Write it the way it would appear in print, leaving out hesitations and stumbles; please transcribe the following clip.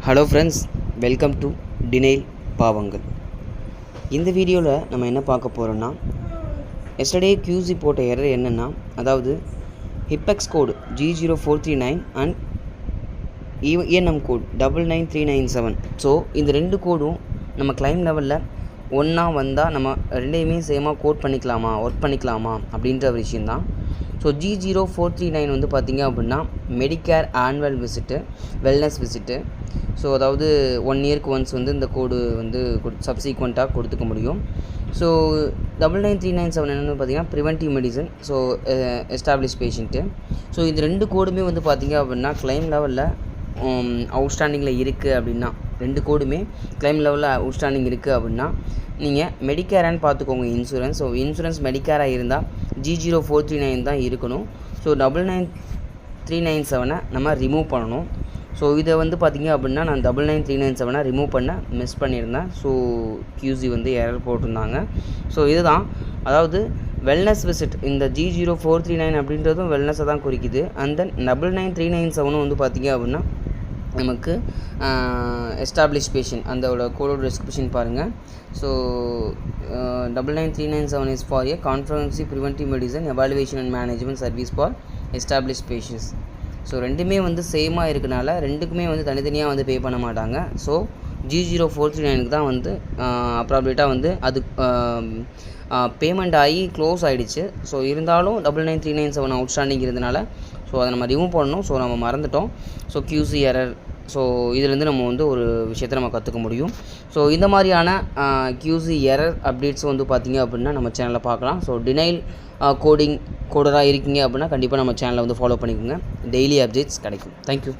Hello friends, welcome to denial பாவங்கள். இந்த வீடியோவில் நம்ம என்ன பார்க்க போகிறோன்னா, எஸ்டர்டே QC போட்ட எரர் என்னென்னா, அதாவது ஹிப்பெக்ஸ் code G0439 and ENM code 99397. So இந்த ரெண்டு கோடும் நம்ம கிளைம் லெவலில் ஒன்றா வந்தால் நம்ம ரெண்டையுமே சேமாக கோட் பண்ணிக்கலாமா, ஒர்க் பண்ணிக்கலாமா அப்படின்ற ஒரு விஷயந்தான். ஸோ G0439 வந்து பார்த்திங்க அப்படின்னா Medicare annual visit, wellness visit. So அதாவது 1 இயருக்கு ஒன்ஸ் வந்து இந்த கோடு வந்து சப்சீக்வெண்ட்டாக கொடுத்துக்க முடியும். ஸோ 99397 என்னென்னு பார்த்திங்கன்னா preventive medicine, so establish patient. So இந்த ரெண்டு கோடுமே வந்து பார்த்திங்க அப்படின்னா கிளைம் லெவலில் அவுட்ஸ்டாண்டிங்கில் இருக்குது அப்படின்னா, ரெண்டு கோடுமே கிளைம் லெவலில் அவுட்ஸ்டாண்டிங் இருக்குது அப்படின்னா நீங்கள் மெடிக்கேரான்னு பார்த்துக்கோங்க இன்சூரன்ஸ். ஸோ இன்சூரன்ஸ் மெடிக்கேராக இருந்தால் G0439 தான் இருக்கணும். ஸோ 99397 நம்ம ரிமூவ் பண்ணணும். ஸோ இதை வந்து பார்த்திங்க அப்படின்னா நான் 99397 ரிமூவ் பண்ண மிஸ் பண்ணியிருந்தேன். ஸோ QC வந்து எரர் போட்டிருந்தாங்க. ஸோ இதுதான், அதாவது வெல்னஸ் விசிட், இந்த G0439 அப்படின்றதும் வெல்னஸை தான் குறிக்குது. அண்ட் தென் 99397 வந்து பார்த்திங்க அப்படின்னா நமக்கு எஸ்டாப்ளிஷ் பேஷண்ட், அதோட கோடோட டிஸ்கிரிப்ஷன் பாருங்கள். So 99397 is for a comprehensive preventive medicine evaluation and management service for establish patients. So ரெண்டுமே வந்து சேமாக இருக்கனால ரெண்டுக்குமே வந்து தனித்தனியாக வந்து பே பண்ண மாட்டாங்க. ஸோ G0439 தான் வந்து அப்ராப்ரேட்டாக வந்து அது பேமெண்ட் ஆகி க்ளோஸ் ஆகிடுச்சு. ஸோ இருந்தாலும் 99397 அவுட்ஸ்டாண்டிங் இருந்தனால ஸோ அதை நம்ம ரிமூவ் பண்ணணும். ஸோ நம்ம மறந்துட்டோம். So QC error. ஸோ இதுலேருந்து நம்ம வந்து ஒரு விஷயத்தை நம்ம கற்றுக்க முடியும். ஸோ இந்த மாதிரியான QC எரர் அப்டேட்ஸ் வந்து பார்த்திங்க அப்படின்னா நம்ம சேனலில் பார்க்கலாம். ஸோ டினைல் கோடராக இருக்கீங்க அப்படின்னா கண்டிப்பாக நம்ம சேனலை வந்து ஃபாலோ பண்ணிக்கோங்க. டெய்லி அப்டேட்ஸ் கிடைக்கும். தேங்க்யூ.